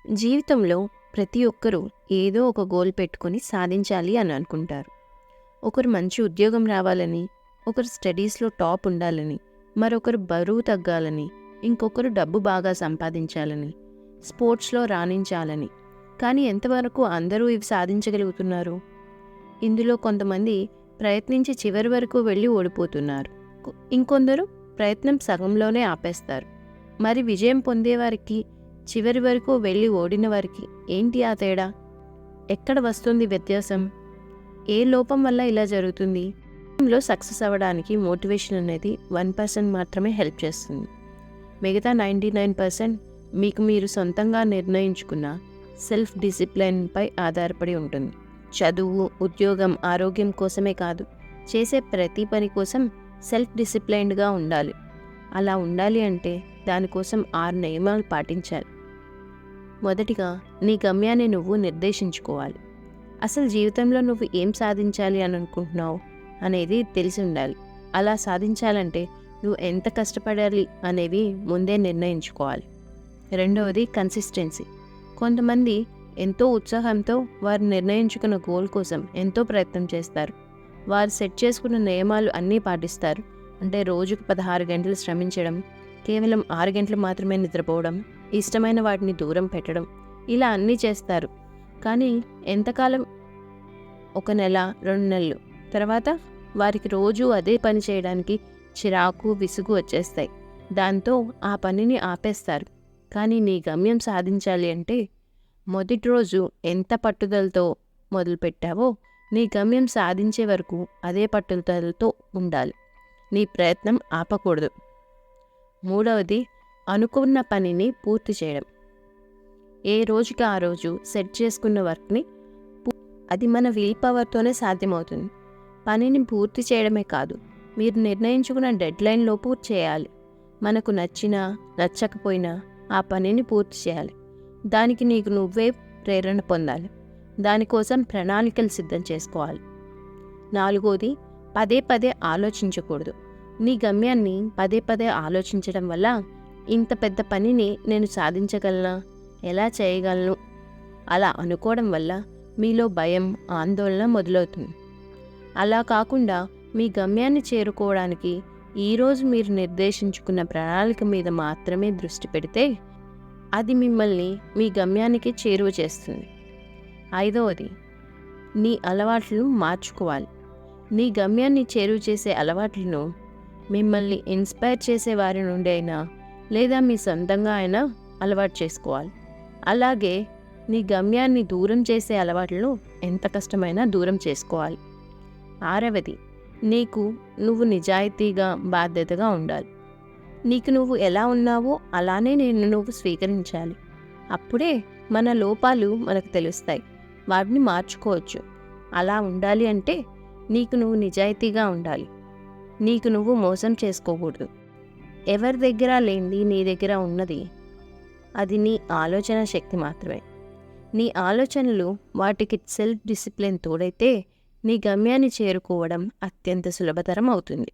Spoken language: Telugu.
జీవితంలో ప్రతి ఒక్కరూ ఏదో ఒక గోల్ పెట్టుకొని సాధించాలి అని అనుకుంటారు. ఒకరు మంచి ఉద్యోగం రావాలని, ఒకరు స్టడీస్‌లో టాప్ ఉండాలని, మరొకరు బరువు తగ్గాలని, ఇంకొకరు డబ్బు బాగా సంపాదించాలని, స్పోర్ట్స్‌లో రాణించాలని. కానీ ఎంతవరకు అందరూ ఇవి సాధించగలుగుతున్నారు? ఇందులో కొంతమంది ప్రయత్నించి చివరి వరకు వెళ్ళి ఓడిపోతున్నారు. ఇంకొందరు ప్రయత్నం సగంలోనే ఆపేస్తారు. మరి విజయం పొందేవారికి, చివరి వరకు వెళ్ళి ఓడిన వారికి ఏంటి ఆ తేడా? ఎక్కడ వస్తుంది వ్యత్యాసం? ఏ లోపం వల్ల ఇలా జరుగుతుంది? జీవితంలో సక్సెస్ అవ్వడానికి మోటివేషన్ అనేది 1% మాత్రమే హెల్ప్ చేస్తుంది. మిగతా 99% మీకు మీరు సొంతంగా నిర్ణయించుకున్న సెల్ఫ్ డిసిప్లిన్పై ఆధారపడి ఉంటుంది. చదువు, ఉద్యోగం, ఆరోగ్యం కోసమే కాదు, చేసే ప్రతి పని కోసం సెల్ఫ్ డిసిప్లైన్డ్గా ఉండాలి. అలా ఉండాలి అంటే దానికోసం 6 నియమాలు పాటించాలి. మొదటిగా, నీ గమ్యాన్ని నువ్వు నిర్దేశించుకోవాలి. అసలు జీవితంలో నువ్వు ఏం సాధించాలి అని అనుకుంటున్నావు అనేది తెలిసి ఉండాలి. అలా సాధించాలంటే నువ్వు ఎంత కష్టపడాలి అనేవి ముందే నిర్ణయించుకోవాలి. రెండవది, కన్సిస్టెన్సీ. కొంతమంది ఎంతో ఉత్సాహంతో వారు నిర్ణయించుకున్న గోల్ కోసం ఎంతో ప్రయత్నం చేస్తారు. వారు సెట్ చేసుకున్న నియమాలు అన్నీ పాటిస్తారు. అంటే రోజుకు 16 గంటలు శ్రమించడం, కేవలం 6 గంటలు మాత్రమే నిద్రపోవడం, ఇష్టమైన వాటిని దూరం పెట్టడం, ఇలా అన్నీ చేస్తారు. కానీ ఎంతకాలం? 1 నెల, 2 నెలలు తర్వాత వారికి రోజు అదే పని చేయడానికి చిరాకు, విసుగు వచ్చేస్తాయి. దాంతో ఆ పనిని ఆపేస్తారు. కానీ నీ గమ్యం సాధించాలి అంటే మొదటి రోజు ఎంత పట్టుదలతో మొదలుపెట్టావో నీ గమ్యం సాధించే వరకు అదే పట్టుదలతో ఉండాలి. నీ ప్రయత్నం ఆపకూడదు. మూడవది, అనుకున్న పనిని పూర్తి చేయడం. ఏ రోజుకి ఆ రోజు సెట్ చేసుకున్న వర్క్ని అది మన విల్ పవర్తోనే సాధ్యమవుతుంది. పనిని పూర్తి చేయడమే కాదు, మీరు నిర్ణయించుకున్న డెడ్లైన్లో పూర్తి చేయాలి. మనకు నచ్చినా నచ్చకపోయినా ఆ పనిని పూర్తి చేయాలి. దానికి నీకు నువ్వే ప్రేరణ పొందాలి. దానికోసం ప్రణాళికలు సిద్ధం చేసుకోవాలి. నాలుగోది, పదే పదే ఆలోచించకూడదు. నీ గమ్యాన్ని పదే పదే ఆలోచించడం వల్ల ఇంత పెద్ద పనిని నేను సాధించగలనా, ఎలా చేయగలను అలా అనుకోవడం వల్ల మీలో భయం, ఆందోళన మొదలవుతుంది. అలా కాకుండా మీ గమ్యాన్ని చేరుకోవడానికి ఈరోజు మీరు నిర్దేశించుకున్న ప్రణాళిక మీద మాత్రమే దృష్టి పెడితే అది మిమ్మల్ని మీ గమ్యానికి చేరువ చేస్తుంది. ఐదవది, నీ అలవాట్లను మార్చుకోవాలి. నీ గమ్యాన్ని చేరువ చేసే అలవాట్లను మిమ్మల్ని ఇన్స్పైర్ చేసే వారి నుండి అయినా లేదా మీ సొంతంగా అయినా అలవాటు చేసుకోవాలి. అలాగే నీ గమ్యాన్ని దూరం చేసే అలవాట్లను ఎంత కష్టమైనా దూరం చేసుకోవాలి. ఆరవది, నువ్వు నిజాయితీగా, బాధ్యతగా ఉండాలి. నీకు నువ్వు ఎలా ఉన్నావో అలానే నువ్వు స్వీకరించాలి. అప్పుడే మన లోపాలు మనకు తెలుస్తాయి, వాటిని మార్చుకోవచ్చు. అలా ఉండాలి అంటే నీకు నువ్వు నిజాయితీగా ఉండాలి. నీకు నువ్వు మోసం చేసుకోకూడదు. ఎవరి దగ్గర లేనిది నీ దగ్గర ఉన్నది. అది నీ ఆలోచన శక్తి మాత్రమే. నీ ఆలోచనలు వాటికి సెల్ఫ్ డిసిప్లిన్ తోడైతే నీ గమ్యాన్ని చేరుకోవడం అత్యంత సులభతరం అవుతుంది.